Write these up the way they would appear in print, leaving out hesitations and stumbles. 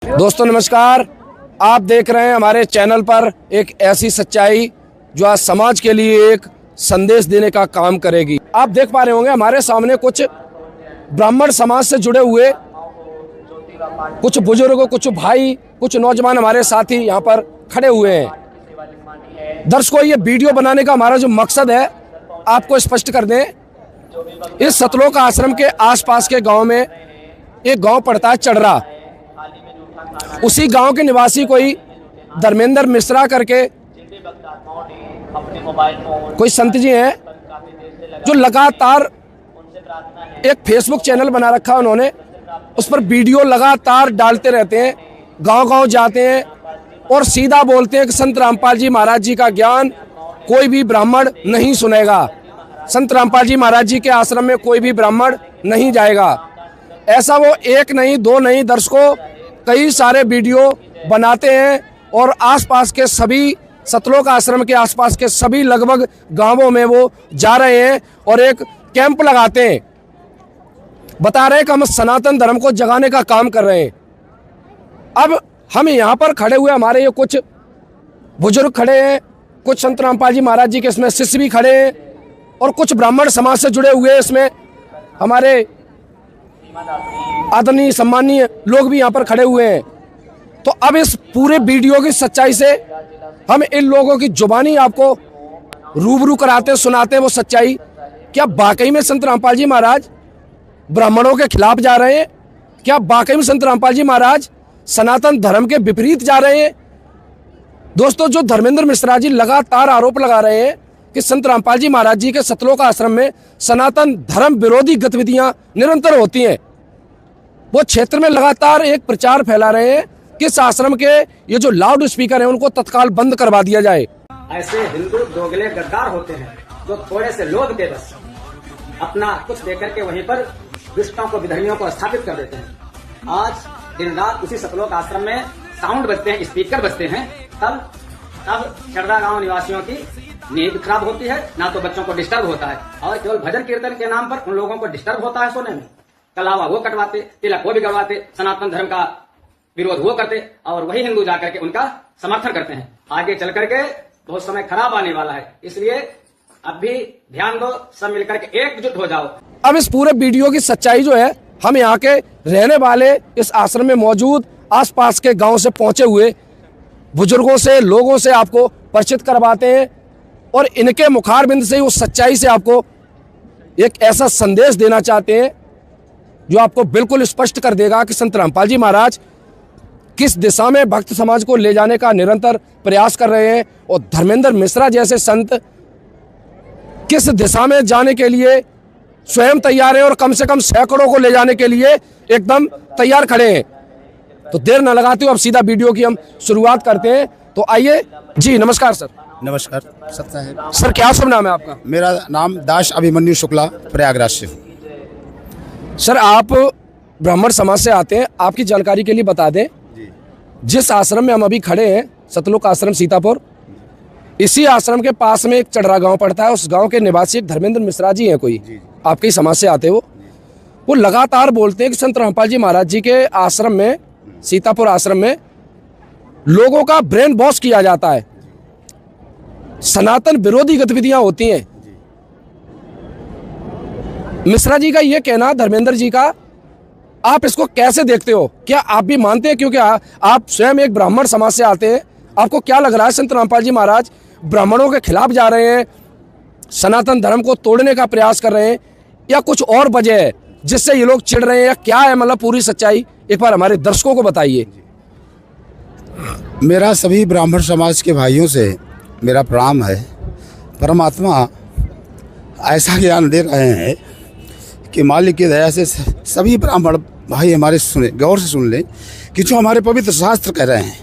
दोस्तों नमस्कार, आप देख रहे हैं हमारे चैनल पर एक ऐसी सच्चाई जो आज समाज के लिए एक संदेश देने का काम करेगी। आप देख पा रहे होंगे हमारे सामने कुछ ब्राह्मण समाज से जुड़े हुए कुछ बुजुर्ग, कुछ भाई, कुछ नौजवान हमारे साथी यहाँ पर खड़े हुए हैं। दर्शकों, ये वीडियो बनाने का हमारा जो मकसद है आपको स्पष्ट कर दें। इस सतलोक आश्रम के आसपास के गांव में एक गांव पड़ता है चढ़रा। उसी गांव के निवासी कोई धर्मेंद्र मिश्रा करके कोई संत जी हैं जो लगातार एक फेसबुक चैनल बना रखा उन्होंने, उस पर वीडियो लगातार डालते रहते हैं, गांव-गांव जाते हैं और सीधा बोलते हैं कि संत रामपाल जी महाराज जी का ज्ञान कोई भी ब्राह्मण नहीं सुनेगा, संत रामपाल जी महाराज जी के आश्रम में कोई भी ब्राह्मण नहीं जाएगा। ऐसा वो एक नहीं, दो नहीं, दर्शकों कई सारे वीडियो बनाते हैं और आसपास के सभी सतलोक आश्रम के आसपास के सभी लगभग गांवों में वो जा रहे हैं और एक कैंप लगाते हैं, बता रहे हैं कि हम सनातन धर्म को जगाने का काम कर रहे हैं। अब हम यहाँ पर खड़े हुए, हमारे ये कुछ बुजुर्ग खड़े हैं, कुछ संत रामपाल जी महाराज जी के इसमें शिष्य भी खड़े हैं और कुछ ब्राह्मण समाज से जुड़े हुए इसमें हमारे आदरणीय सम्मानीय लोग भी यहाँ पर खड़े हुए हैं। तो अब इस पूरे वीडियो की सच्चाई से हम इन लोगों की जुबानी आपको रूबरू कराते हैं, सुनाते हैं वो सच्चाई। क्या वाकई में संत रामपाल जी महाराज ब्राह्मणों के खिलाफ जा रहे हैं? क्या वाकई में संत रामपाल जी महाराज सनातन धर्म के विपरीत जा रहे हैं? दोस्तों, जो धर्मेंद्र मिश्रा जी लगातार आरोप लगा रहे हैं कि संत रामपाल जी महाराज जी के सतलोक आश्रम में सनातन धर्म विरोधी गतिविधियां निरंतर होती हैं, वो क्षेत्र में लगातार एक प्रचार फैला रहे हैं कि इस आश्रम के ये जो लाउड स्पीकर हैं उनको तत्काल बंद करवा दिया जाए। ऐसे हिंदू दोगले गद्दार होते हैं जो थोड़े से लोग के बस अपना कुछ देकर के वहीं पर दुष्टों को, विधर्मियों को स्थापित कर देते हैं। आज दिन रात उसी सतलोक आश्रम में साउंड बजते हैं, स्पीकर बजते हैं, तब चढ़रा गांव निवासियों की नींद खराब होती है, ना तो बच्चों को डिस्टर्ब होता है और केवल भजन कीर्तन के नाम पर उन लोगों को डिस्टर्ब होता है सोने में। कलावा वो कटवाते, तिलक वो भी गड़वाते, सनातन धर्म का विरोध वो करते और वही हिंदू जाकर के उनका समर्थन करते हैं। आगे चल करके बहुत समय खराब आने वाला है, इसलिए अब भी ध्यान दो, सब मिलकर के एकजुट हो जाओ। अब इस पूरे वीडियो की सच्चाई जो है हम यहाँ के रहने वाले, इस आश्रम में मौजूद आसपास के गांव से पहुंचे हुए बुजुर्गों से, लोगों से आपको परिचित करवाते हैं और इनके मुखारबिंद से उस सच्चाई से आपको एक ऐसा संदेश देना चाहते हैं जो आपको बिल्कुल स्पष्ट कर देगा कि संत रामपाल जी महाराज किस दिशा में भक्त समाज को ले जाने का निरंतर प्रयास कर रहे हैं और धर्मेंद्र मिश्रा जैसे संत किस दिशा में जाने के लिए स्वयं तैयार हैं और कम से कम सैकड़ों को ले जाने के लिए एकदम तैयार खड़े हैं। तो देर न लगाते हुए अब सीधा वीडियो की हम शुरुआत करते हैं। तो आइए जी। नमस्कार सर। नमस्कार सत्ता है सर, क्या शुभ नाम है आपका? मेरा नाम दास अभिमन्यु शुक्ला, प्रयागराज से। सर, आप ब्राह्मण समाज से आते हैं, आपकी जानकारी के लिए बता दें, जिस आश्रम में हम अभी खड़े हैं सतलोक आश्रम सीतापुर, इसी आश्रम के पास में एक चढ़रा गांव पड़ता है। उस गांव के निवासी एक धर्मेंद्र मिश्रा जी हैं, कोई आपके ही समाज से आते वो लगातार बोलते हैं कि संत रामपाल जी महाराज जी के आश्रम में, सीतापुर आश्रम में लोगों का ब्रेन वॉश किया जाता है, सनातन विरोधी गतिविधियां होती हैं। मिश्रा जी का ये कहना, धर्मेंद्र जी का, आप इसको कैसे देखते हो? क्या आप भी मानते हैं, क्योंकि आप स्वयं एक ब्राह्मण समाज से आते हैं, आपको क्या लग रहा है संत रामपाल जी महाराज ब्राह्मणों के खिलाफ जा रहे हैं, सनातन धर्म को तोड़ने का प्रयास कर रहे हैं, या कुछ और वजह है जिससे ये लोग चिढ़ रहे हैं, या क्या है? मतलब पूरी सच्चाई एक बार हमारे दर्शकों को बताइए। मेरा सभी ब्राह्मण समाज के भाइयों से मेरा प्रणाम है। परमात्मा ऐसा ज्ञान दे रहे हैं कि मालिक की दया से सभी ब्राह्मण भाई हमारे सुने, गौर से सुन लें कि जो हमारे पवित्र शास्त्र कह रहे हैं,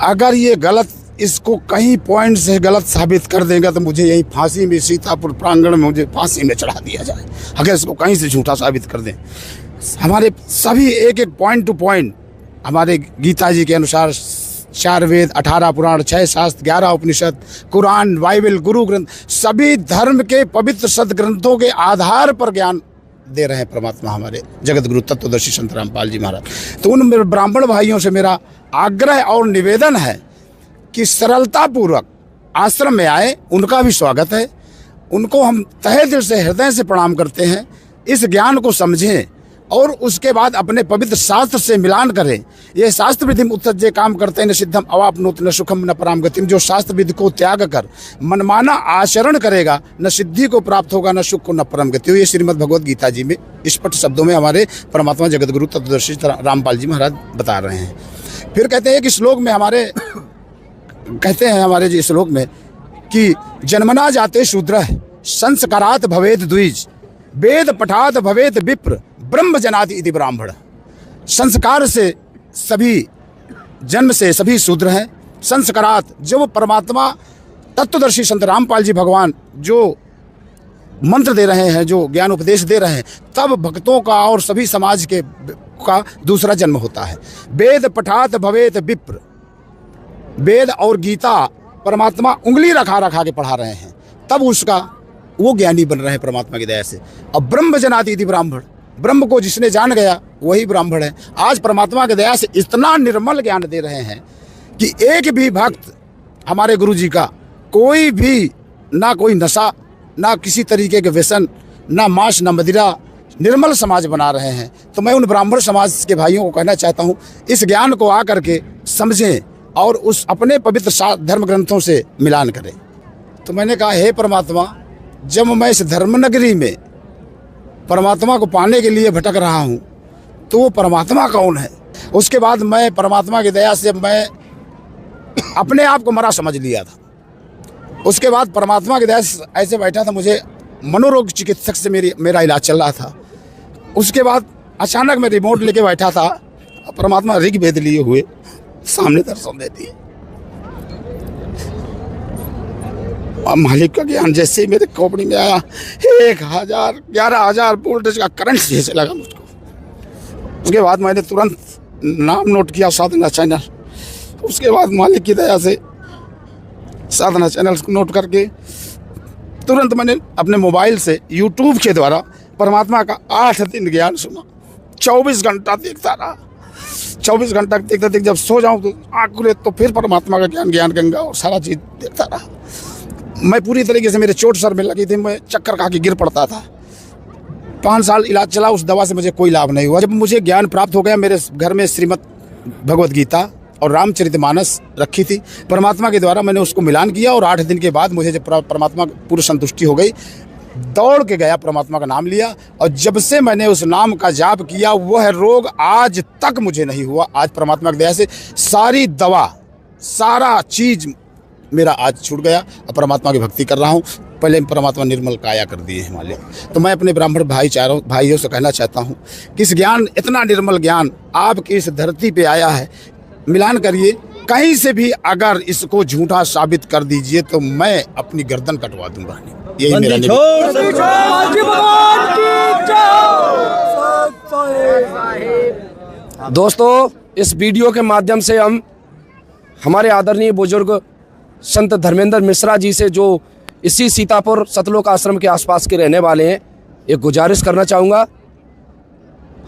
अगर ये गलत, इसको कहीं पॉइंट से गलत साबित कर देंगे तो मुझे यही फांसी में, सीतापुर प्रांगण में मुझे फांसी में चढ़ा दिया जाए, अगर इसको कहीं से झूठा साबित कर दें। हमारे सभी एक एक पॉइंट टू पॉइंट हमारे गीता जी के अनुसार 4 वेद, 18 पुराण, 6 शास्त्र, 11 उपनिषद, कुरान, बाइबल, गुरु ग्रंथ, सभी धर्म के पवित्र सदग्रंथों के आधार पर ज्ञान दे रहे हैं परमात्मा हमारे जगत गुरु तत्वदर्शी संत रामपाल जी महाराज। तो उन मेरे ब्राह्मण भाइयों से मेरा आग्रह और निवेदन है कि सरलतापूर्वक आश्रम में आए, उनका भी स्वागत है। उनको हम तहे दिल से हृदय से प्रणाम करते हैं। इस ज्ञान को समझें और उसके बाद अपने पवित्र शास्त्र से मिलान करें। ये शास्त्र विधि उत्सज्जे काम करते न सिद्धम अवापनोत न सुखम न पराम गतिम। जो शास्त्र विधि को त्याग कर मनमाना आचरण करेगा न सिद्धि को प्राप्त होगा न सुख को न परम गति। ये श्रीमद् भगवद गीता जी में स्पष्ट शब्दों में हमारे परमात्मा जगत गुरु तत्वदर्शी रामपाल जी महाराज बता रहे हैं। फिर कहते हैं कि श्लोक में हमारे कहते हैं हमारे जी श्लोक में कि जन्मना जाते शूद्र संस्कारात भवेद द्विज वेद पठात भवेद विप्र ब्रह्म जनाति इति ब्राह्मण। संस्कार से सभी जन्म से सभी शूद्र हैं। संस्कारात जो परमात्मा तत्वदर्शी संत रामपाल जी भगवान जो मंत्र दे रहे हैं, जो ज्ञान उपदेश दे रहे हैं, तब भक्तों का और सभी समाज के का दूसरा जन्म होता है। वेद पठात भवेद विप्र, वेद और गीता परमात्मा उंगली रखा के पढ़ा रहे हैं, तब उसका वो ज्ञानी बन रहे हैं परमात्मा की दया से। अब ब्रह्म जनाति इति ब्राह्मण, ब्रह्म को जिसने जान गया वही ब्राह्मण है। आज परमात्मा की दया से इतना निर्मल ज्ञान दे रहे हैं कि एक भी भक्त हमारे गुरु जी का कोई भी ना कोई नशा, ना किसी तरीके के व्यसन, ना मांस, ना मदिरा, निर्मल समाज बना रहे हैं। तो मैं उन ब्राह्मण समाज के भाइयों को कहना चाहता हूँ, इस ज्ञान को आकर के समझें और उस अपने पवित्र धर्म ग्रंथों से मिलान करें। तो मैंने कहा, हे परमात्मा, जब मैं इस धर्म नगरी में परमात्मा को पाने के लिए भटक रहा हूँ तो वो परमात्मा कौन है? उसके बाद मैं परमात्मा की दया से मैं अपने आप को मरा समझ लिया था। उसके बाद परमात्मा की दया से ऐसे बैठा था, मुझे मनोरोग चिकित्सक से मेरा इलाज चल रहा था। उसके बाद अचानक मैं रिमोट लेके बैठा था, परमात्मा ऋग्वेद लिए हुए सामने दर्शन देती है। और मालिक का ज्ञान जैसे ही मेरे खोपड़ी में आया, 11,000 वोल्टेज का करंट जैसे लगा मुझको। उसके बाद मैंने तुरंत नाम नोट किया, साधना चैनल। उसके बाद मालिक की दया से साधना चैनल को नोट करके तुरंत मैंने अपने मोबाइल से यूट्यूब के द्वारा परमात्मा का 8 दिन ज्ञान सुना। 24 घंटा देखता रहा। 24 घंटा देखते जब सो जाऊँ तो आँख खुले तो फिर परमात्मा का ज्ञान गंगा और सारा चीज़ देखता रहा। मैं पूरी तरीके से, मेरे चोट सर में लगी थी, मैं चक्कर खा के गिर पड़ता था। 5 साल इलाज चला, उस दवा से मुझे कोई लाभ नहीं हुआ। जब मुझे ज्ञान प्राप्त हो गया, मेरे घर में श्रीमद् भगवद गीता और रामचरितमानस रखी थी, परमात्मा के द्वारा मैंने उसको मिलान किया। और 8 दिन के बाद मुझे जब परमात्मा पूरी संतुष्टि हो गई, दौड़ के गया, परमात्मा का नाम लिया। और जब से मैंने उस नाम का जाप किया, वह रोग आज तक मुझे नहीं हुआ। आज परमात्मा की दया से सारी दवा, सारा चीज़ मेरा आज छूट गया और परमात्मा की भक्ति कर रहा हूँ। पहले परमात्मा निर्मल काया कर दिए हिमालय। तो मैं अपने ब्राह्मण भाइयों से कहना चाहता हूँ कि इस ज्ञान, इतना निर्मल ज्ञान आपकी इस धरती पे आया है, मिलान करिए। कहीं से भी अगर इसको झूठा साबित कर दीजिए तो मैं अपनी गर्दन कटवा दूंगा। यही मेरा दोस्तों, इस वीडियो के माध्यम से हम हमारे आदरणीय बुजुर्ग संत धर्मेंद्र मिश्रा जी से, जो इसी सीतापुर सतलोक आश्रम के आसपास के रहने वाले हैं, एक गुजारिश करना चाहूँगा।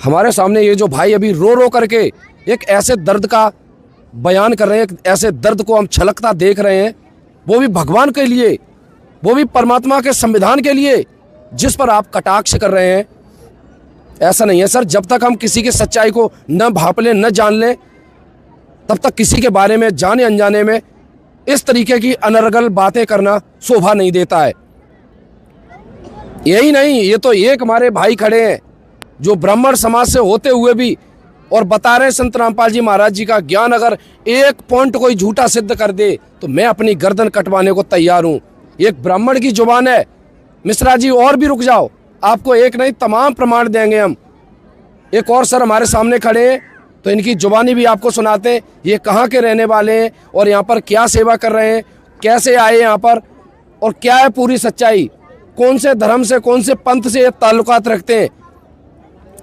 हमारे सामने ये जो भाई अभी रो रो करके एक ऐसे दर्द का बयान कर रहे हैं, ऐसे दर्द को हम छलकता देख रहे हैं, वो भी भगवान के लिए, वो भी परमात्मा के संविधान के लिए, जिस पर आप कटाक्ष कर रहे हैं। ऐसा नहीं है सर, जब तक हम किसी की सच्चाई को न भांप लें, न जान लें, तब तक किसी के बारे में जाने अनजाने में इस तरीके की अनर्गल बातें करना शोभा नहीं देता है। यही नहीं, ये तो एक हमारे भाई खड़े हैं जो ब्राह्मण समाज से होते हुए भी और बता रहे हैं, संत रामपाल जी महाराज जी का ज्ञान अगर 1 पॉइंट कोई झूठा सिद्ध कर दे तो मैं अपनी गर्दन कटवाने को तैयार हूं। एक ब्राह्मण की जुबान है। मिश्रा जी और भी रुक जाओ, आपको एक नहीं तमाम प्रमाण देंगे हम। एक और सर हमारे सामने खड़े हैं, तो इनकी जुबानी भी आपको सुनाते हैं, ये कहाँ के रहने वाले हैं और यहाँ पर क्या सेवा कर रहे हैं, कैसे आए यहाँ पर और क्या है पूरी सच्चाई, कौन से धर्म से, कौन से पंथ से ये ताल्लुकात रखते हैं,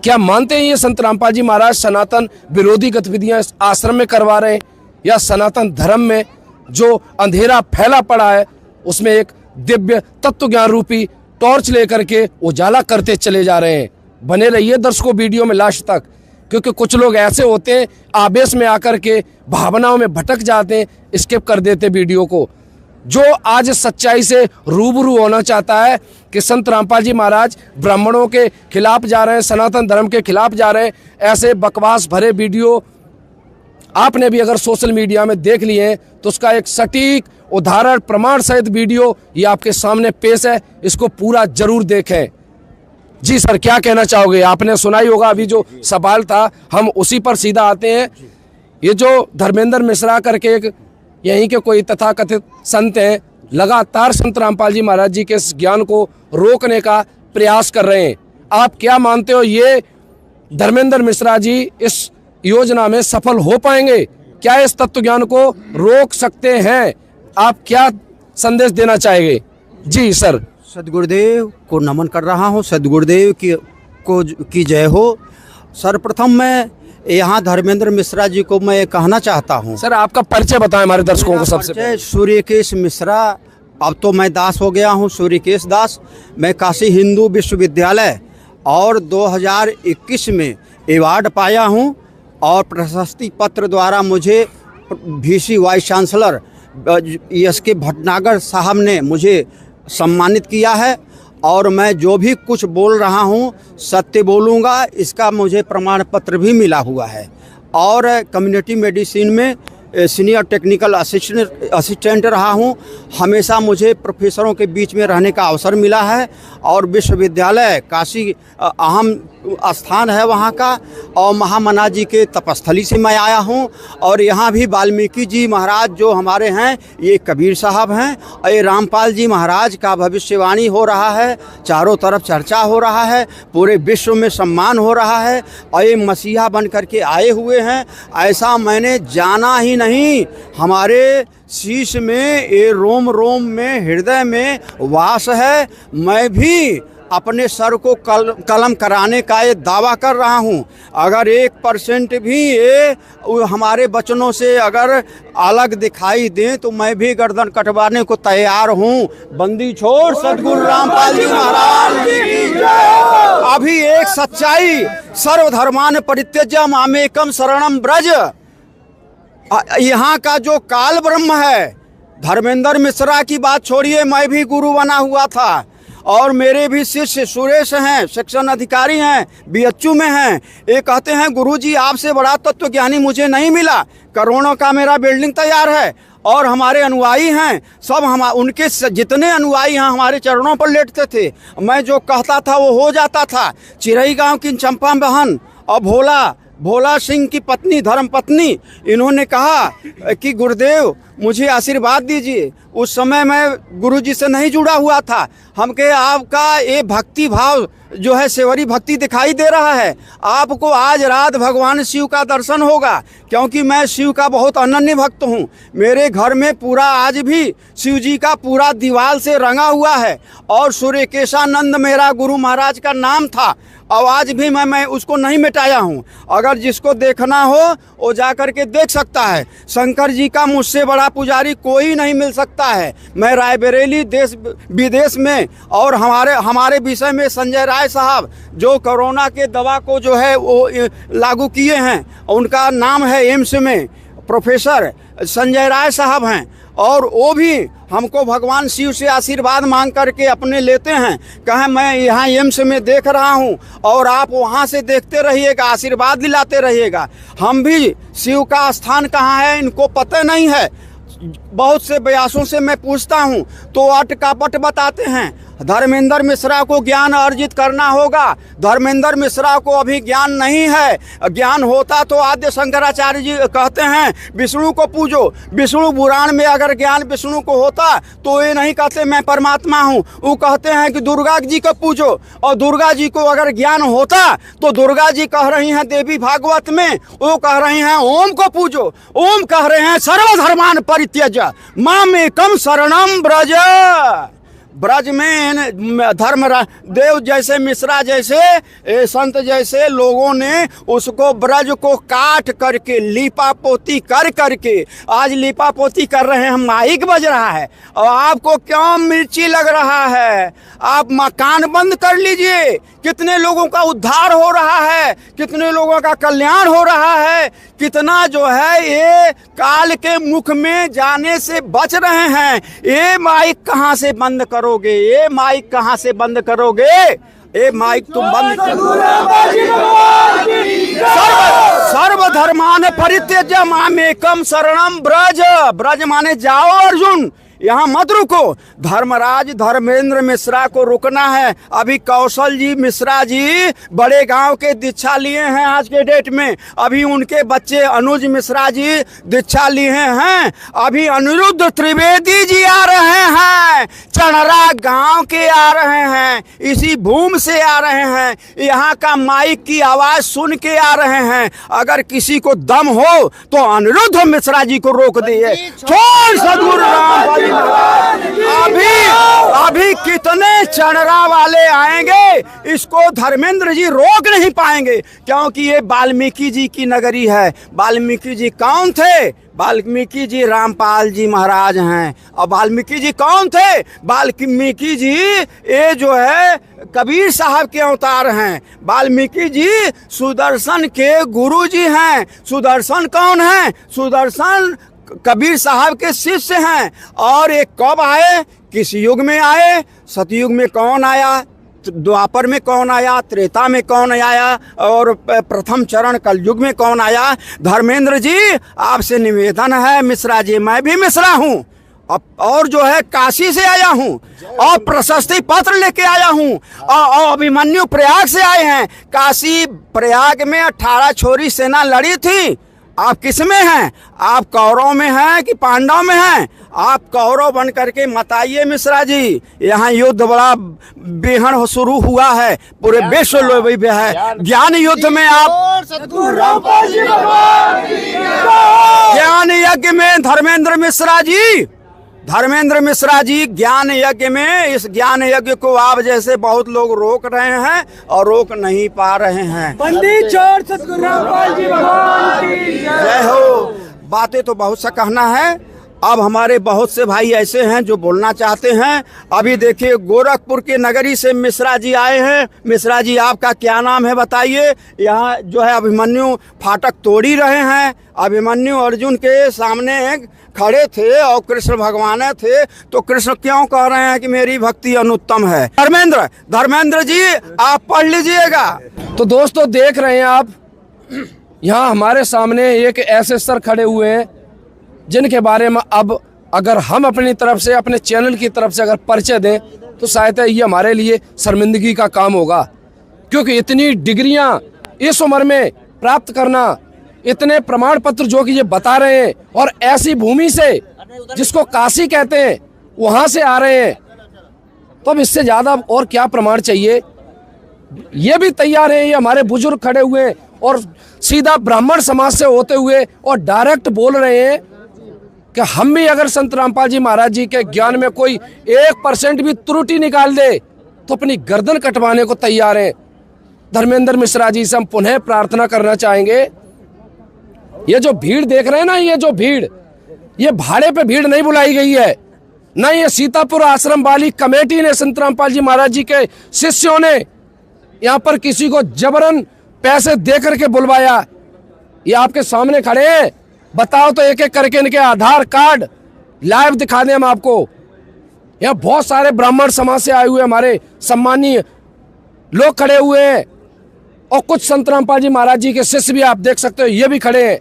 क्या मानते हैं ये संत रामपाल जी महाराज सनातन विरोधी गतिविधियां आश्रम में करवा रहे हैं, या सनातन धर्म में जो अंधेरा फैला पड़ा है उसमें एक दिव्य तत्व ज्ञान रूपी टॉर्च लेकर के उजाला करते चले जा रहे हैं। बने रहिए दर्शकों वीडियो में लास्ट तक, क्योंकि कुछ लोग ऐसे होते हैं आवेश में आकर के भावनाओं में भटक जाते हैं, स्किप कर देते वीडियो को। जो आज सच्चाई से रूबरू होना चाहता है कि संत रामपाल जी महाराज ब्राह्मणों के खिलाफ जा रहे हैं, सनातन धर्म के खिलाफ जा रहे हैं, ऐसे बकवास भरे वीडियो आपने भी अगर सोशल मीडिया में देख लिए हैं तो उसका एक सटीक उदाहरण प्रमाण सहित वीडियो ये आपके सामने पेश है, इसको पूरा जरूर देखें। जी सर, क्या कहना चाहोगे? आपने सुना ही होगा अभी जो सवाल था, हम उसी पर सीधा आते हैं। ये जो धर्मेंद्र मिश्रा करके एक यहीं के कोई तथाकथित संत हैं, लगातार संत रामपाल जी महाराज जी के इस ज्ञान को रोकने का प्रयास कर रहे हैं। आप क्या मानते हो, ये धर्मेंद्र मिश्रा जी इस योजना में सफल हो पाएंगे? क्या इस तत्व ज्ञान को रोक सकते हैं? आप क्या संदेश देना चाहेंगे? जी सर। सदगुरुदेव को नमन कर रहा हूँ, सदगुरुदेव की जय हो। सर्वप्रथम मैं यहाँ धर्मेंद्र मिश्रा जी को मैं कहना चाहता हूँ। सर आपका परिचय बताएं हमारे दर्शकों को सबसे पहले। सूर्यकेश मिश्रा, अब तो मैं दास हो गया हूँ, सूर्यकेश दास। मैं काशी हिंदू विश्वविद्यालय और 2021 में अवार्ड पाया हूँ और प्रशस्ति पत्र द्वारा मुझे VC vice chancellor SK Bhatnagar साहब ने मुझे सम्मानित किया है। और मैं जो भी कुछ बोल रहा हूँ सत्य बोलूँगा, इसका मुझे प्रमाण पत्र भी मिला हुआ है। और कम्युनिटी मेडिसिन में सीनियर टेक्निकल असिस्टेंट रहा हूँ। हमेशा मुझे प्रोफेसरों के बीच में रहने का अवसर मिला है और विश्वविद्यालय काशी अहम स्थान है वहाँ का, और महामना जी के तपस्थली से मैं आया हूँ। और यहाँ भी वाल्मीकि जी महाराज जो हमारे हैं, ये कबीर साहब हैं, और ये रामपाल जी महाराज का भविष्यवाणी हो रहा है, चारों तरफ चर्चा हो रहा है, पूरे विश्व में सम्मान हो रहा है, और ये मसीहा बन करके आए हुए हैं। ऐसा मैंने जाना ही नहीं, हमारे शीश में, ये रोम रोम में, हृदय में वास है। मैं भी अपने सर को कलम कराने का ये दावा कर रहा हूँ। अगर 1% भी ये हमारे बचनों से अगर अलग दिखाई दें तो मैं भी गर्दन कटवाने को तैयार हूँ। बंदी छोड़ सदगुरु रामपाल जी महाराज की जय। अभी एक सच्चाई, सर्वधर्मान परित्यज्य मामेकम शरणम ब्रज। यहाँ का जो काल ब्रह्म है, धर्मेंद्र मिश्रा की बात छोड़िए, मैं भी गुरु बना हुआ था और मेरे भी शिष्य सुरेश हैं, सेक्शन अधिकारी हैं, BHU में हैं। ये कहते हैं गुरुजी आपसे बड़ा तत्व ज्ञानी मुझे नहीं मिला। करोड़ों का मेरा बिल्डिंग तैयार है और हमारे अनुयायी हैं सब, हम उनके जितने अनुयायी हैं हमारे चरणों पर लेटते थे। मैं जो कहता था वो हो जाता था। चिरई गांव की चंपा बहन और भोला सिंह की पत्नी, धर्म पत्नी, इन्होंने कहा कि गुरुदेव मुझे आशीर्वाद दीजिए। उस समय मैं गुरुजी से नहीं जुड़ा हुआ था। हम कहे आपका ये भक्ति भाव जो है, सेवरी भक्ति दिखाई दे रहा है, आपको आज रात भगवान शिव का दर्शन होगा, क्योंकि मैं शिव का बहुत अनन्य भक्त हूँ। मेरे घर में पूरा आज भी शिव जी का पूरा दीवार से रंगा हुआ है और सूर्यकेशानंद मेरा गुरु महाराज का नाम था और आज भी मैं उसको नहीं मिटाया हूँ। अगर जिसको देखना हो वो जा कर के देख सकता है। शंकर जी का मुझसे बड़ा पुजारी कोई नहीं मिल सकता है। मैं रायबरेली देश विदेश में और हमारे विषय में संजय राय साहब जो कोरोना के दवा को जो है वो लागू किए हैं, उनका नाम है एम्स में प्रोफेसर संजय राय साहब हैं, और वो भी हमको भगवान शिव से आशीर्वाद मांग करके अपने लेते हैं। कहें मैं यहाँ एम्स में देख रहा हूँ और आप वहाँ से देखते रहिएगा, आशीर्वाद दिलाते रहिएगा। हम भी शिव का स्थान कहाँ है इनको पता नहीं है। बहुत से व्यासों से मैं पूछता हूँ तो अट का पट बताते हैं। धर्मेंद्र मिश्रा को ज्ञान अर्जित करना होगा। धर्मेंद्र मिश्रा को अभी ज्ञान नहीं है। ज्ञान होता तो आद्य शंकराचार्य जी कहते हैं विष्णु को पूजो। विष्णु पुराण में अगर ज्ञान विष्णु को होता तो ये नहीं कहते मैं परमात्मा हूँ, वो कहते हैं कि दुर्गा जी को पूजो। और दुर्गा जी को अगर ज्ञान होता तो दुर्गा जी कह रही हैं देवी भागवत में, वो कह रही हैं ओम को पूजो। ओम कह रहे हैं सर्वधर्मान परित्यज्य मामेकम शरणम ब्रज। ब्रज में धर्मदेव जैसे मिश्रा जैसे संत जैसे लोगों ने उसको ब्रज को काट करके लीपा पोती कर करके आज लीपा पोती कर रहे हैं। माइक बज रहा है और आपको क्यों मिर्ची लग रहा है? आप मकान बंद कर लीजिए। कितने लोगों का उद्धार हो रहा है, कितने लोगों का कल्याण हो रहा है, कितना जो है ये काल के मुख में जाने से बच रहे हैं। ये माइक कहाँ से बंद करोगे? ये माइक कहाँ से बंद करोगे? ये माइक तुम बंद सर्वधर्मान परित्यज्य मामेकम शरणम ब्रज। ब्रज माने जाओ अर्जुन, यहाँ मत रुको। धर्मराज धर्मेंद्र मिश्रा को रुकना है। अभी कौशल जी मिश्रा जी बड़े गांव के दीक्षा लिए हैं आज के डेट में। अभी उनके बच्चे अनुज मिश्रा जी दीक्षा लिए हैं। अभी अनिरुद्ध त्रिवेदी जी आ रहे हैं, चनरा गांव के आ रहे हैं, इसी भूमि से आ रहे हैं, यहाँ का माइक की आवाज सुन के आ रहे हैं। अगर किसी को दम हो तो अनिरुद्ध मिश्रा जी को रोक दिए। छोड़ सदगुरु राम अभी कितने चनरा वाले आएंगे, इसको धर्मेंद्र जी रोक नहीं पाएंगे, क्योंकि ये वाल्मीकि जी की नगरी है। वाल्मीकि जी कौन थे? वाल्मीकि जी रामपाल जी महाराज हैं। और वाल्मीकि जी कौन थे? वाल्मीकि जी ये जो है कबीर साहब के अवतार हैं। वाल्मीकि जी सुदर्शन के गुरु जी हैं। सुदर्शन कौन है? सुदर्शन कबीर साहब के शिष्य हैं। और ये कब आए, किस युग में आए? सतयुग में कौन आया, द्वापर में कौन आया, त्रेता में कौन आया, और प्रथम चरण कलयुग में कौन आया? धर्मेंद्र जी आपसे निवेदन है, मिश्रा जी मैं भी मिश्रा हूँ और जो है काशी से आया हूँ और प्रशस्ति पत्र लेके आया हूँ और अभिमन्यु प्रयाग से आए हैं। काशी प्रयाग में 18 छोरी सेना लड़ी थी। आप किस में हैं? आप कौरव में हैं कि पांडव में हैं? आप कौरव बन करके मत आइए मिश्रा जी। यहाँ युद्ध बड़ा बेहद शुरू हुआ है, पूरे विश्व में है। ज्ञान युद्ध में आप ज्ञान यज्ञ में धर्मेंद्र मिश्रा जी ज्ञान यज्ञ में, इस ज्ञान यज्ञ को आप जैसे बहुत लोग रोक रहे हैं और रोक नहीं पा रहे हैं। पंडित चोर सतगुरु रामपाल जी भगवान की जय हो। बातें तो बहुत सा कहना है। अब हमारे बहुत से भाई ऐसे हैं जो बोलना चाहते हैं। अभी देखिए गोरखपुर के नगरी से मिश्रा जी आए हैं। मिश्रा जी आपका क्या नाम है बताइए? यहाँ जो है अभिमन्यु फाटक तोड़ी रहे हैं। अभिमन्यु अर्जुन के सामने खड़े थे और कृष्ण भगवान थे, तो कृष्ण क्यों कह रहे हैं कि मेरी भक्ति अनुत्तम है? धर्मेंद्र जी आप पढ़ लीजिएगा। तो दोस्तों देख रहे हैं आप, यहाँ हमारे सामने एक ऐसे सर खड़े हुए हैं जिनके बारे में अब अगर हम अपनी तरफ से, अपने चैनल की तरफ से अगर परिचय दें तो शायद ये हमारे लिए शर्मिंदगी का काम होगा, क्योंकि इतनी डिग्रियां इस उम्र में प्राप्त करना, इतने प्रमाण पत्र जो कि ये बता रहे हैं, और ऐसी भूमि से जिसको काशी कहते हैं वहां से आ रहे हैं, तो अब इससे ज्यादा और क्या प्रमाण चाहिए? ये भी तैयार है, ये हमारे बुजुर्ग खड़े हुए हैं और सीधा ब्राह्मण समाज से होते हुए और डायरेक्ट बोल रहे हैं कि हम भी अगर संत रामपाल जी महाराज जी के ज्ञान में कोई 1% भी त्रुटि निकाल दे तो अपनी गर्दन कटवाने को तैयार है। धर्मेंद्र मिश्रा जी से हम पुनः प्रार्थना करना चाहेंगे, ये जो भीड़ देख रहे हैं ना, ये जो भीड़, ये भाड़े पे भीड़ नहीं बुलाई गई है, ना ये सीतापुर आश्रम वाली कमेटी ने, संत रामपाल जी महाराज जी के शिष्यों ने यहाँ पर किसी को जबरन पैसे दे करके बुलवाया। ये आपके सामने खड़े हैं, बताओ तो एक एक करके इनके आधार कार्ड लाइव दिखा दें हम आपको। यहाँ बहुत सारे ब्राह्मण समाज से आए हुए हमारे सम्मानीय लोग खड़े हुए हैं और कुछ संत रामपाल जी महाराज जी के शिष्य भी आप देख सकते हो, ये भी खड़े हैं।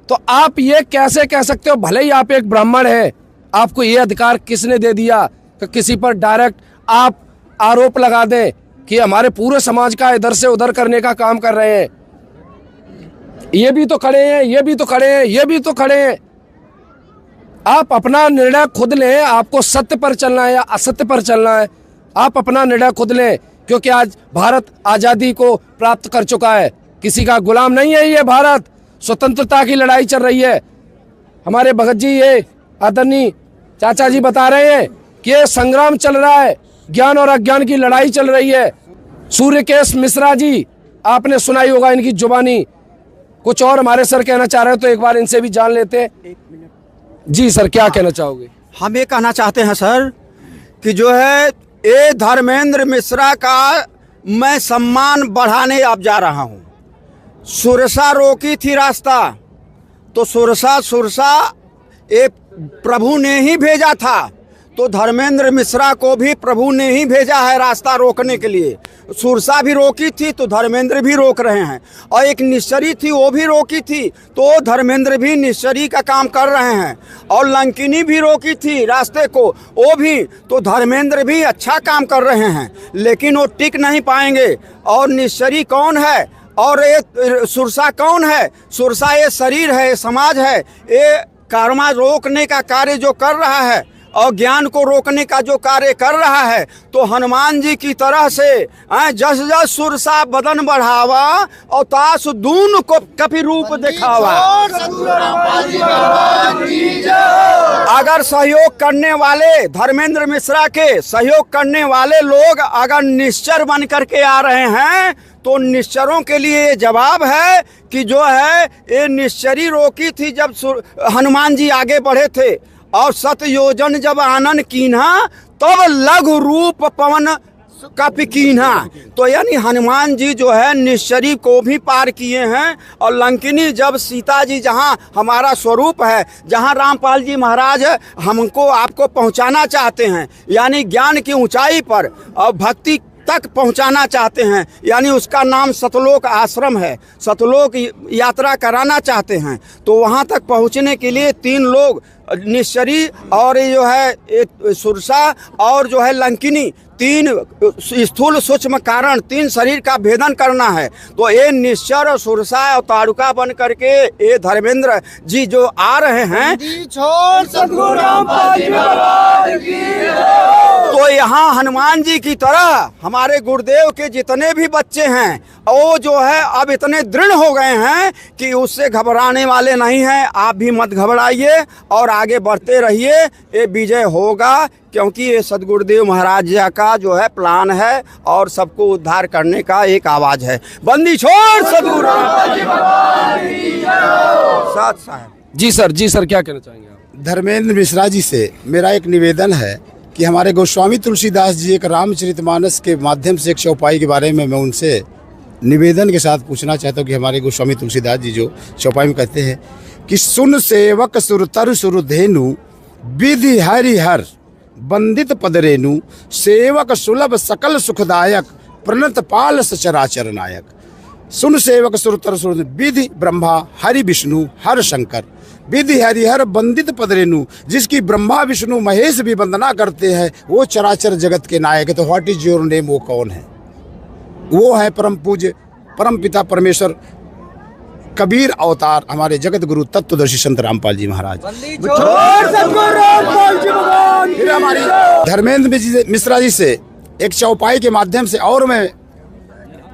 तो आप ये कैसे कह सकते हो, भले ही आप एक ब्राह्मण है, आपको ये अधिकार किसने दे दिया कि किसी पर डायरेक्ट आप आरोप लगा दें कि हमारे पूरे समाज का इधर से उधर करने का काम कर रहे हैं? ये भी तो खड़े हैं, ये भी तो खड़े हैं, ये भी तो खड़े हैं। आप अपना निर्णय खुद लें, आपको सत्य पर चलना है या असत्य पर चलना है, आप अपना निर्णय खुद लें, क्योंकि आज भारत आज़ादी को प्राप्त कर चुका है, किसी का गुलाम नहीं है। ये भारत स्वतंत्रता की लड़ाई चल रही है। हमारे भगत जी, ये आदरणीय चाचा जी बता रहे हैं कि ये संग्राम चल रहा है, ज्ञान और अज्ञान की लड़ाई चल रही है। सूर्यकेश मिश्रा जी, आपने सुनाई होगा इनकी जुबानी। कुछ और हमारे सर कहना चाह रहे हैं तो एक बार इनसे भी जान लेते हैं। जी सर, क्या कहना चाहोगे? हम ये कहना चाहते हैं सर कि जो है ये धर्मेंद्र मिश्रा का मैं सम्मान बढ़ाने अब जा रहा हूँ। सुरसा रोकी थी रास्ता, तो सुरसा ये प्रभु ने ही भेजा था, तो धर्मेंद्र मिश्रा को भी प्रभु ने ही भेजा है रास्ता रोकने के लिए। सुरसा भी रोकी थी तो धर्मेंद्र भी रोक रहे हैं, और एक निश्चरी थी वो भी रोकी थी तो धर्मेंद्र भी निश्चरी का काम कर रहे हैं, और लंकिनी भी रोकी थी रास्ते को, वो भी, तो धर्मेंद्र भी अच्छा काम कर रहे हैं, लेकिन वो टिक नहीं पाएंगे। और निश्चरी कौन है और ये सुरसा कौन है? सुरसा ये शरीर है, ये समाज है, ये कर्मा रोकने का कार्य जो कर रहा है और ज्ञान को रोकने का जो कार्य कर रहा है, तो हनुमान जी की तरह से जस जस सुरसा बदन बढ़ावा और तास दून को कपि रूप दिखावा। अगर सहयोग करने वाले धर्मेंद्र मिश्रा के सहयोग करने वाले लोग अगर निश्चर बन करके आ रहे हैं, तो निश्चरों के लिए ये जवाब है कि जो है ये निश्चरी रोकी थी जब हनुमान जी आगे बढ़े थे, और सत योजन जब आनन कीन्हा तब लघु रूप पवन कपि कीन्हा। तो यानी हनुमान जी जो है निश्चरी को भी पार किए हैं, और लंकिनी जब सीता जी जहाँ हमारा स्वरूप है, जहाँ रामपाल जी महाराज हमको आपको पहुँचाना चाहते हैं, यानी ज्ञान की ऊंचाई पर और भक्ति तक पहुंचाना चाहते हैं, यानी उसका नाम सतलोक आश्रम है, सतलोक यात्रा कराना चाहते हैं, तो वहां तक पहुंचने के लिए तीन लोग निश्चरी और जो है सुरसा और जो है लंकिनी, तीन स्थूल सूक्ष्म कारण, तीन शरीर का भेदन करना है। तो ये निश्चर और सुरसा और तारुका बन करके ये धर्मेंद्र जी जो आ रहे हैं, तो यहाँ हनुमान जी की तरह हमारे गुरुदेव के जितने भी बच्चे हैं वो जो है अब इतने दृढ़ हो गए हैं कि उससे घबराने वाले नहीं हैं। आप भी मत घबराइए और आगे बढ़ते रहिए, ये विजय होगा, क्योंकि ये सदगुरुदेव महाराज जी का जो है प्लान है और सबको उद्धार करने का एक आवाज है। बंदी छोड़ सदगुरु साथ साहब। जी सर, क्या कहना चाहेंगे आप? धर्मेंद्र मिश्रा जी से मेरा एक निवेदन है कि हमारे गोस्वामी तुलसीदास जी एक रामचरितमानस के माध्यम से एक चौपाई के बारे में मैं उनसे निवेदन के साथ पूछना चाहता हूँ कि हमारे गोस्वामी तुलसीदास जी जो चौपाई में कहते हैं कि सुन सेवक सुरतर सुरधेनु विधि हरिहर बंदित पदरेनु सेवक सुलभ सकल सुखदायक प्रणत पाल सचराचर नायक। सुन सेवक सुरतर सुर विधि ब्रह्मा हरि विष्णु हर शंकर विधि हरिहर बंदित पदरेनु, जिसकी ब्रह्मा विष्णु महेश भी वंदना करते हैं, वो चराचर जगत के नायक है। तो व्हाट इज योर नेम? वो कौन है? वो है परम पूज्य परम पिता परमेश्वर कबीर अवतार हमारे जगत गुरु तत्वदर्शी संत रामपाल जी महाराज। फिर हमारी धर्मेंद्र मिश्रा जी से एक चौपाई के माध्यम से और मैं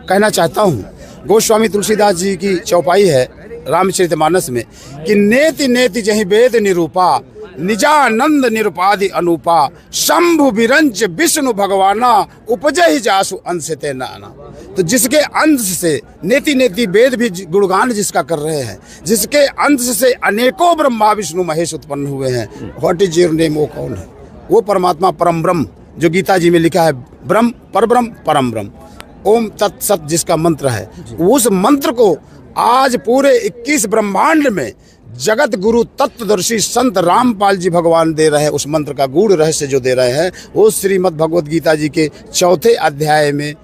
कहना चाहता हूँ, गोस्वामी तुलसीदास जी की चौपाई है रामचरितमानस में कि नेति नेति जहि वेद निरूपा निजानंद निरुपाधि अनुपा शंभु विरंच विष्णु भगवाना उपजहि जासु अंश ते नाना। तो जिसके अंश से नेति नेति वेद भी गुणगान जिसका कर रहे हैं, जिसके अंश से अनेकों ब्रह्मा विष्णु महेश उत्पन्न हुए हैं, व्हाट इज योर नेम? वो कौन है? वो परमात्मा परम ब्रह्म, जो गीता जी में लिखा है ब्रह्म परब्रह्म परम ब्रह्म, ओम तत्सत जिसका मंत्र है, उस मंत्र को आज पूरे 21 ब्रह्मांड में जगत गुरु तत्वदर्शी संत रामपाल जी भगवान दे रहे हैं। उस मंत्र का गूढ़ रहस्य जो दे रहे हैं वो श्रीमद् भगवद गीता जी के 4थे अध्याय में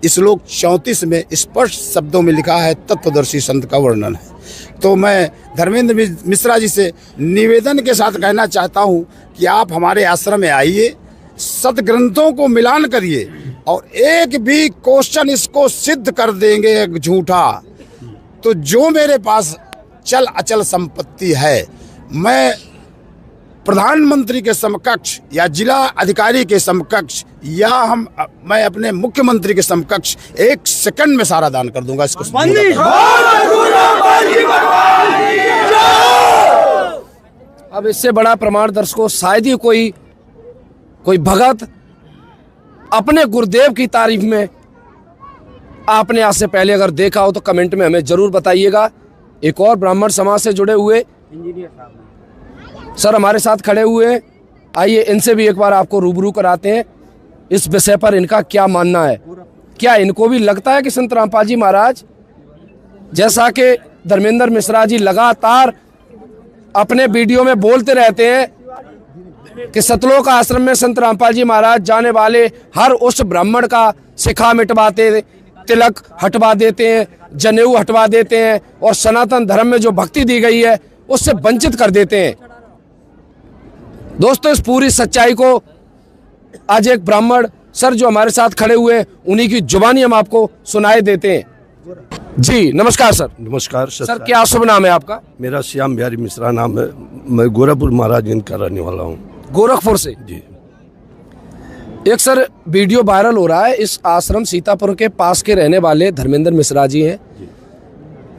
श्लोक 34 में स्पष्ट शब्दों में लिखा है, तत्वदर्शी संत का वर्णन है। तो मैं धर्मेंद्र मिश्रा जी से निवेदन के साथ कहना चाहता हूँ कि आप हमारे आश्रम में आइए, सदग्रंथों को मिलान करिए और एक भी क्वेश्चन इसको सिद्ध कर देंगे झूठा, तो जो मेरे पास चल अचल संपत्ति है, मैं प्रधानमंत्री के समकक्ष या जिला अधिकारी के समकक्ष या मैं अपने मुख्यमंत्री के समकक्ष 1 सेकंड में सारा दान कर दूंगा। इसको अब इससे बड़ा प्रमाण दर्शकों शायद ही कोई कोई भगत अपने गुरुदेव की तारीफ में आपने आज से पहले अगर देखा हो तो कमेंट में हमें जरूर बताइएगा। एक और ब्राह्मण समाज से जुड़े हुए इंजीनियर साहब सर हमारे साथ खड़े हुए हैं, आइए इनसे भी एक बार आपको रूबरू कराते हैं इस विषय पर इनका क्या मानना है। क्या इनको भी लगता है कि संत रामपाल जी महाराज, जैसा कि धर्मेंद्र मिश्रा जी लगातार अपने वीडियो में बोलते रहते हैं कि सतलोक आश्रम में संत रामपाल जी महाराज जाने वाले हर उस ब्राह्मण का शिखा मिटवाते, तिलक हटवा देते हैं, जनेऊ हटवा देते हैं और सनातन धर्म में जो भक्ति दी गई है उससे वंचित कर देते हैं। दोस्तों, इस पूरी सच्चाई को आज एक ब्राह्मण सर जो हमारे साथ खड़े हुए हैं उन्हीं की जुबानी हम आपको सुनाए देते हैं। जी नमस्कार सर। नमस्कार सर, क्या शुभ नाम है आपका? मेरा श्याम बिहारी मिश्रा नाम है। मैं गोरखपुर महाराजगंज का रहने वाला हूँ। गोरखपुर से जी। एक सर वीडियो वायरल हो रहा है, इस आश्रम सीतापुर के पास के रहने वाले धर्मेंद्र मिश्रा जी हैं।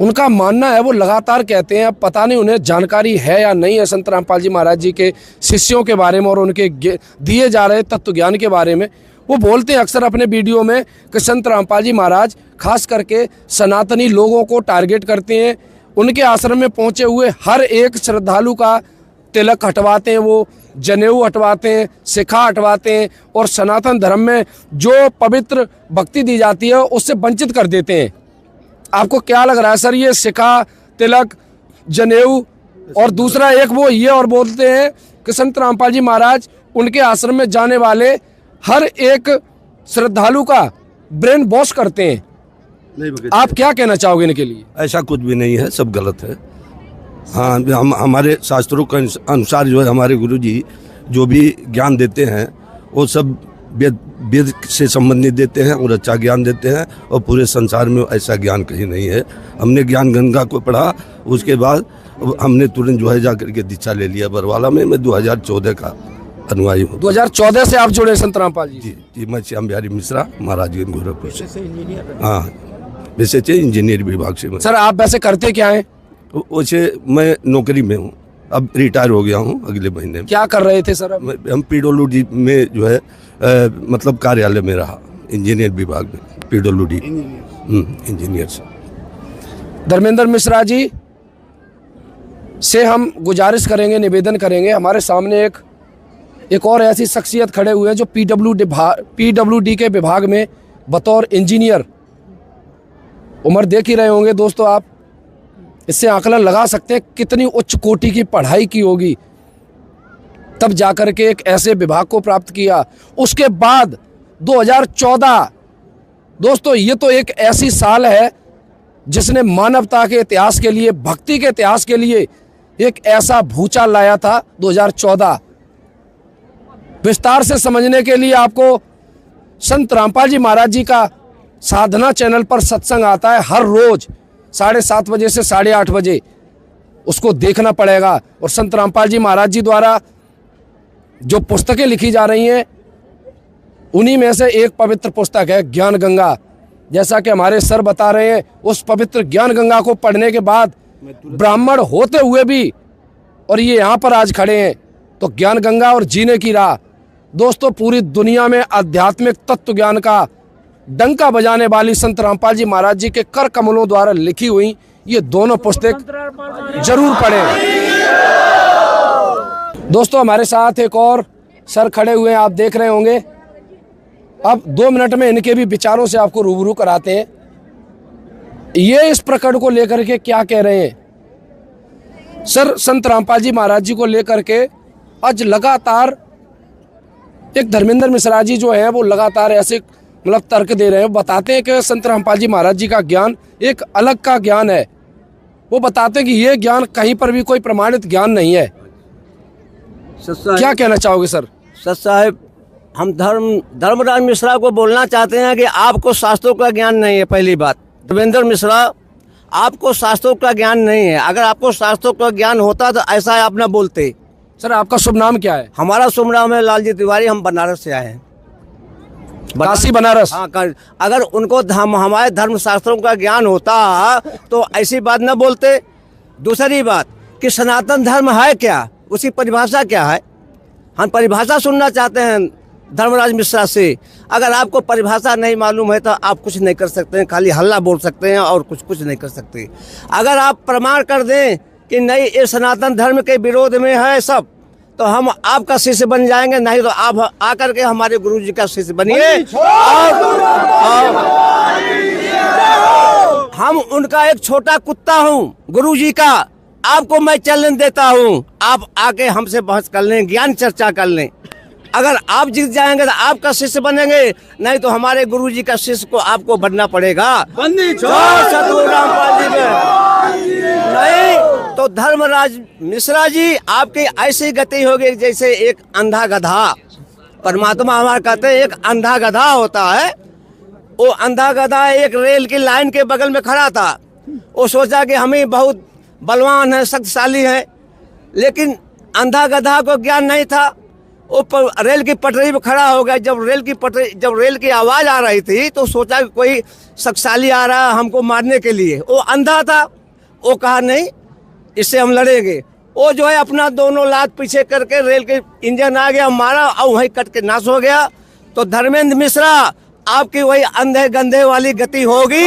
उनका मानना है, वो लगातार कहते हैं, अब पता नहीं उन्हें जानकारी है या नहीं है संत रामपाल जी महाराज जी के शिष्यों के बारे में और उनके दिए जा रहे तत्व ज्ञान के बारे में। वो बोलते हैं अक्सर अपने वीडियो में कि संत रामपाल जी महाराज खास करके सनातनी लोगों को टारगेट करते हैं। उनके आश्रम में पहुंचे हुए हर एक श्रद्धालु का तिलक हटवाते हैं, वो जनेऊ हटवाते हैं, शिखा हटवाते हैं और सनातन धर्म में जो पवित्र भक्ति दी जाती है उससे वंचित कर देते हैं। आपको क्या लग रहा है सर, ये शिखा, तिलक, जनेऊ और दूसरा एक वो ये और बोलते हैं कि संत रामपाल जी महाराज उनके आश्रम में जाने वाले हर एक श्रद्धालु का ब्रेन वॉश करते हैं। आप क्या कहना चाहोगे इनके लिए? ऐसा कुछ भी नहीं है, सब गलत है। हाँ, हम हमारे शास्त्रों के अनुसार जो है हमारे गुरुजी जो भी ज्ञान देते हैं वो सब वेद से संबंधित देते हैं और अच्छा ज्ञान देते हैं और पूरे संसार में ऐसा ज्ञान कहीं नहीं है। हमने ज्ञान गंगा को पढ़ा, उसके बाद हमने तुरंत जो है जाकर के दीक्षा ले लिया बरवाला में। मैं 2014 का अनुयायी हूँ। 2014 से आप जुड़े संत रामपाल जी? जी, मैं श्याम बिहारी मिश्रा महाराजगंज गोरखपुर से। हाँ, वैसे इंजीनियर विभाग से। सर आप वैसे करते क्या हैं? वैसे मैं नौकरी में हूँ, अब रिटायर हो गया हूँ अगले महीने में। क्या कर रहे थे सर? हम PWD में जो है मतलब कार्यालय में रहा, इंजीनियर विभाग में, PWD इंजीनियर से। धर्मेंद्र मिश्रा जी से हम गुजारिश करेंगे, निवेदन करेंगे, हमारे सामने एक और ऐसी शख्सियत खड़े हुए हैं जो PWD के विभाग में बतौर इंजीनियर, उम्र देख ही रहे होंगे दोस्तों आप, इससे आकलन लगा सकते हैं कितनी उच्च कोटि की पढ़ाई की होगी, तब जाकर के एक ऐसे विभाग को प्राप्त किया। उसके बाद 2014 दोस्तों, ये तो एक ऐसी साल है जिसने मानवता के इतिहास के लिए, भक्ति के इतिहास के लिए एक ऐसा भूचाल लाया था। 2014 विस्तार से समझने के लिए आपको संत रामपाल जी महाराज जी का साधना चैनल पर सत्संग आता है हर रोज 7:30 बजे से 8:30 बजे, उसको देखना पड़ेगा। और संत रामपाल जी महाराज जी द्वारा जो पुस्तकें लिखी जा रही हैं उन्हीं में से एक पवित्र पुस्तक है ज्ञान गंगा। जैसा कि हमारे सर बता रहे हैं, उस पवित्र ज्ञान गंगा को पढ़ने के बाद ब्राह्मण होते हुए भी और ये यहाँ पर आज खड़े हैं, तो ज्ञान गंगा और जीने की राह दोस्तों पूरी दुनिया में आध्यात्मिक तत्व ज्ञान का डंका बजाने वाली संत रामपाल जी महाराज जी के कर कमलों द्वारा लिखी हुई ये दोनों पुस्तक जरूर पढ़ें। दोस्तों हमारे साथ एक और सर खड़े हुए हैं, आप देख रहे होंगे। अब 2 मिनट में इनके भी विचारों से आपको रूबरू कराते हैं। ये इस प्रकरण को लेकर के क्या कह रहे हैं सर? संत रामपाल जी महाराज जी को लेकर के आज लगातार एक धर्मेंद्र मिश्रा जी जो है वो लगातार ऐसे मतलब तर्क दे रहे हैं। बताते हैं कि संत रामपाल जी महाराज जी का ज्ञान एक अलग का ज्ञान है। वो बताते हैं कि ये ज्ञान कहीं पर भी कोई प्रमाणित ज्ञान नहीं है। क्या कहना चाहोगे सर? सत साहब, हम धर्मराज मिश्रा को बोलना चाहते हैं कि आपको शास्त्रों का ज्ञान नहीं है। पहली बात, धर्मेंद्र मिश्रा, आपको शास्त्रों का ज्ञान नहीं है। अगर आपको शास्त्रों का ज्ञान होता तो ऐसा आप ना बोलते। सर आपका शुभ नाम क्या है? हमारा शुभ नाम है लालजी तिवारी, हम बनारस से आए हैं। काशी बनारस? हाँ, अगर उनको हमारे धर्म शास्त्रों का ज्ञान होता तो ऐसी बात न बोलते। दूसरी बात कि सनातन धर्म है क्या, उसकी परिभाषा क्या है, हम परिभाषा सुनना चाहते हैं। धर्मराज मिश्रा से। अगर आपको परिभाषा नहीं मालूम है तो आप कुछ नहीं कर सकते हैं, खाली हल्ला बोल सकते हैं और कुछ नहीं कर सकते। अगर आप प्रमाण कर दें कि नहीं ये सनातन धर्म के विरोध में है सब, तो हम आपका शिष्य बन जाएंगे, नहीं तो आप आकर के हमारे गुरु जी का शिष्य बनिए। हम उनका एक छोटा कुत्ता हूँ गुरु जी का, आपको मैं चैलेंज देता हूँ, आप आके हमसे बहस कर लें, ज्ञान चर्चा कर लें। अगर आप जीत जाएंगे तो आपका शिष्य बनेंगे, नहीं तो हमारे गुरु जी का शिष्य को आपको बनना पड़ेगा। सतगुरु रामपाल जी नहीं तो धर्मराज मिश्रा जी आपकी ऐसी गति होगी जैसे एक अंधा गधा। परमात्मा हमारा कहते हैं एक अंधा गधा होता है। वो अंधा गधा एक रेल की लाइन के बगल में खड़ा था। वो सोचा कि हम ही बहुत बलवान है, शक्तिशाली है, लेकिन अंधा गधा को ज्ञान नहीं था। वो रेल की पटरी पे खड़ा हो गया। जब रेल की आवाज़ आ रही थी तो सोचा कि कोई शक्तिशाली आ रहा है हमको मारने के लिए। वो अंधा था, वो कहा नहीं इससे हम लड़ेंगे। वो जो है अपना दोनों लात पीछे करके रेल के इंजन आ गया, मारा और वहीं कट के नाश हो गया। तो धर्मेंद्र मिश्रा आपकी वही अंधे गंधे वाली गति होगी।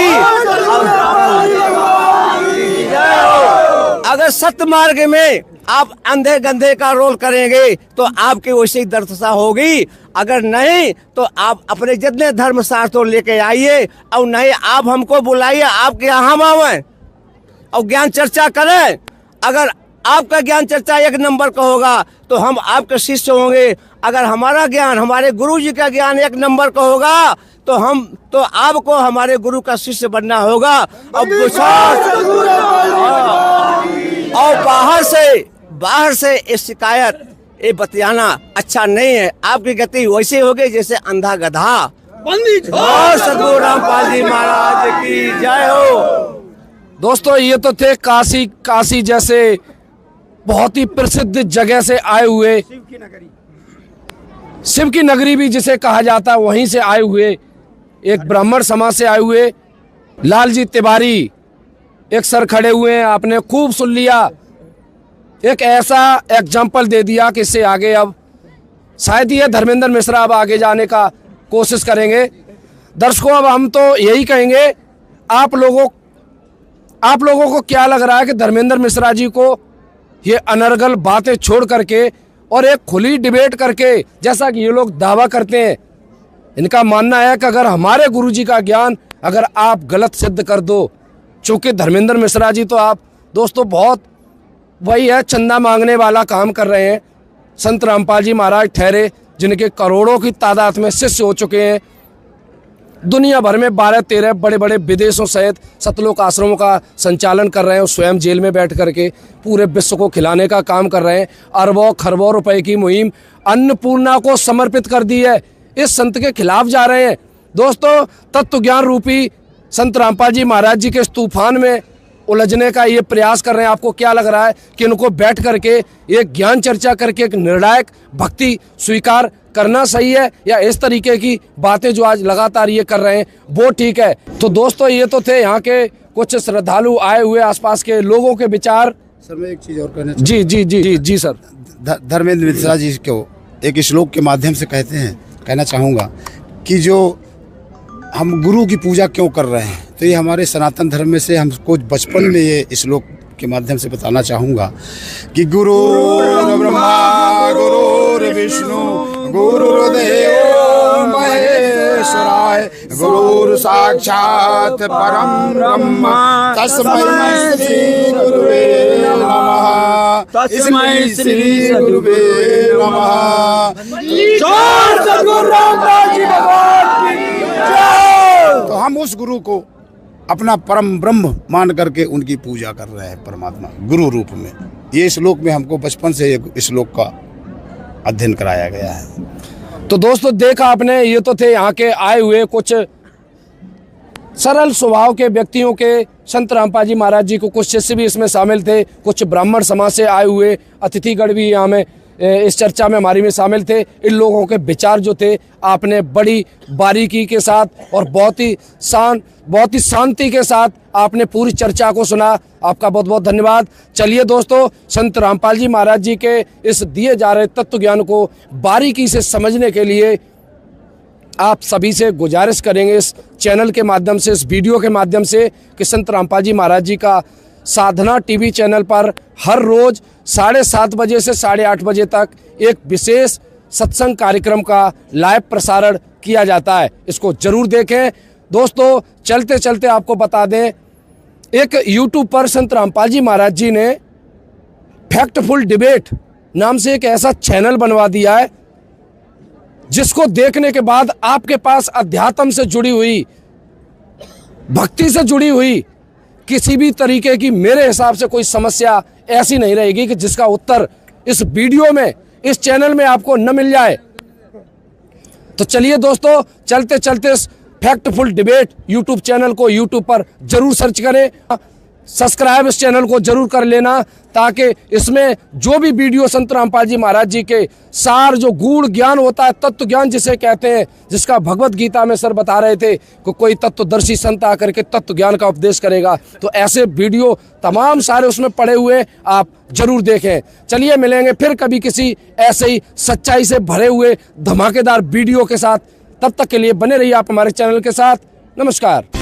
अगर सत्य मार्ग में आप अंधे गंधे का रोल करेंगे तो आपकी वैसी दर्दशा होगी। अगर नहीं तो आप अपने जितने धर्म शास्त्र लेके आइए, और नहीं आप हमको बुलाइए, आपके यहाँ हम आवे और ज्ञान चर्चा करें। अगर आपका ज्ञान चर्चा एक नंबर का होगा तो हम आपके शिष्य होंगे। अगर हमारा ज्ञान, हमारे गुरु जी का ज्ञान एक नंबर का होगा तो आपको हमारे गुरु का शिष्य बनना होगा। और बाहर से ये शिकायत, ये बतियाना अच्छा नहीं है। आपकी गति वैसे होगी जैसे अंधा गधा। सतगुरु रामपाल जी महाराज की जय हो। दोस्तों ये तो थे काशी जैसे बहुत ही प्रसिद्ध जगह से आए हुए, शिव की नगरी भी जिसे कहा जाता है, वहीं से आए हुए एक ब्राह्मण समाज से आए हुए लालजी तिवारी एक सर खड़े हुए हैं। आपने खूब सुन लिया, एक ऐसा एग्जाम्पल दे दिया कि इससे आगे अब शायद ये धर्मेंद्र मिश्रा अब आगे जाने का कोशिश करेंगे। दर्शकों अब हम तो यही कहेंगे, आप लोगों को क्या लग रहा है कि धर्मेंद्र मिश्रा जी को ये अनर्गल बातें छोड़ करके और एक खुली डिबेट करके, जैसा कि ये लोग दावा करते हैं, इनका मानना है कि अगर हमारे गुरुजी का ज्ञान अगर आप गलत सिद्ध कर दो, चूँकि धर्मेंद्र मिश्रा जी तो आप दोस्तों बहुत वही है चंदा मांगने वाला काम कर रहे हैं। संत रामपाल जी महाराज ठहरे जिनके करोड़ों की तादाद में शिष्य हो चुके हैं। दुनिया भर में 12-13 बड़े बड़े विदेशों सहित सतलोक आश्रमों का संचालन कर रहे हैं। स्वयं जेल में बैठ करके पूरे विश्व को खिलाने का काम कर रहे हैं। अरबों खरबों रुपए की मुहिम अन्नपूर्णा को समर्पित कर दी है। इस संत के खिलाफ जा रहे हैं। दोस्तों तत्व ज्ञान रूपी संत रामपाल जी महाराज जी के इस तूफान में उलझने का ये प्रयास कर रहे हैं। आपको क्या लग रहा है कि इनको बैठ करके एक ज्ञान चर्चा करके एक निर्णायक भक्ति स्वीकार करना सही है, या इस तरीके की बातें जो आज लगातार ये कर रहे हैं वो ठीक है? तो दोस्तों ये तो थे यहाँ के कुछ श्रद्धालु आए हुए आसपास के लोगों के विचार। सर मैं एक चीज़ और कहना जी सर। धर्मेंद्र मिश्रा जी को एक श्लोक के माध्यम से कहना चाहूँगा कि जो हम गुरु की पूजा क्यों कर रहे हैं, तो ये हमारे सनातन धर्म में से हमको बचपन में ये श्लोक के माध्यम से बताना चाहूँगा कि गुरु ब्रह्मा गुरु विष्णु गुरुदेव महेश्वराय गुरु साक्षात परम ब्रह्म तस्मै श्री गुरुवे नमः। तस्मै श्री गुरुवे नमः। तो हम उस गुरु को अपना परम ब्रह्म मान करके उनकी पूजा कर रहे हैं, परमात्मा गुरु रूप में। ये श्लोक में हमको बचपन से इस श्लोक का अध्ययन कराया गया है। तो दोस्तों देखा आपने, ये तो थे यहाँ के आए हुए कुछ सरल स्वभाव के व्यक्तियों के संत रामपाल जी महाराज जी को। कुछ शिष्य भी इसमें शामिल थे, कुछ ब्राह्मण समाज से आए हुए अतिथिगण भी यहाँ में इस चर्चा में हमारी में शामिल थे। इन लोगों के विचार जो थे आपने बड़ी बारीकी के साथ और बहुत ही शांति के साथ आपने पूरी चर्चा को सुना। आपका बहुत बहुत धन्यवाद। चलिए दोस्तों, संत रामपाल जी महाराज जी के इस दिए जा रहे तत्व ज्ञान को बारीकी से समझने के लिए आप सभी से गुजारिश करेंगे इस चैनल के माध्यम से, इस वीडियो के माध्यम से कि संत रामपाल जी महाराज जी का साधना टीवी चैनल पर हर रोज 7:30 बजे से 8:30 बजे तक एक विशेष सत्संग कार्यक्रम का लाइव प्रसारण किया जाता है। इसको जरूर देखें। दोस्तों, चलते चलते आपको बता दें, एक यूट्यूब पर संत रामपाल जी महाराज जी ने फैक्टफुल डिबेट नाम से एक ऐसा चैनल बनवा दिया है जिसको देखने के बाद आपके पास अध्यात्म से जुड़ी हुई, भक्ति से जुड़ी हुई किसी भी तरीके की मेरे हिसाब से कोई समस्या ऐसी नहीं रहेगी कि जिसका उत्तर इस वीडियो में, इस चैनल में आपको न मिल जाए। तो चलिए दोस्तों, चलते चलते इस फैक्टफुल डिबेट यूट्यूब चैनल को यूट्यूब पर जरूर सर्च करें, सब्सक्राइब इस चैनल को जरूर कर लेना, ताकि इसमें जो भी वीडियो संत रामपाल जी महाराज जी के सार, जो गूढ़ ज्ञान होता है, तत्व ज्ञान जिसे कहते हैं, जिसका भगवत गीता में सर बता रहे थे कि कोई तत्वदर्शी संत आकर के तत्व ज्ञान का उपदेश करेगा, तो ऐसे वीडियो तमाम सारे उसमें पड़े हुए आप जरूर देखें। चलिए मिलेंगे फिर कभी किसी ऐसे ही सच्चाई से भरे हुए धमाकेदार वीडियो के साथ। तब तक के लिए बने रहिए आप हमारे चैनल के साथ। नमस्कार।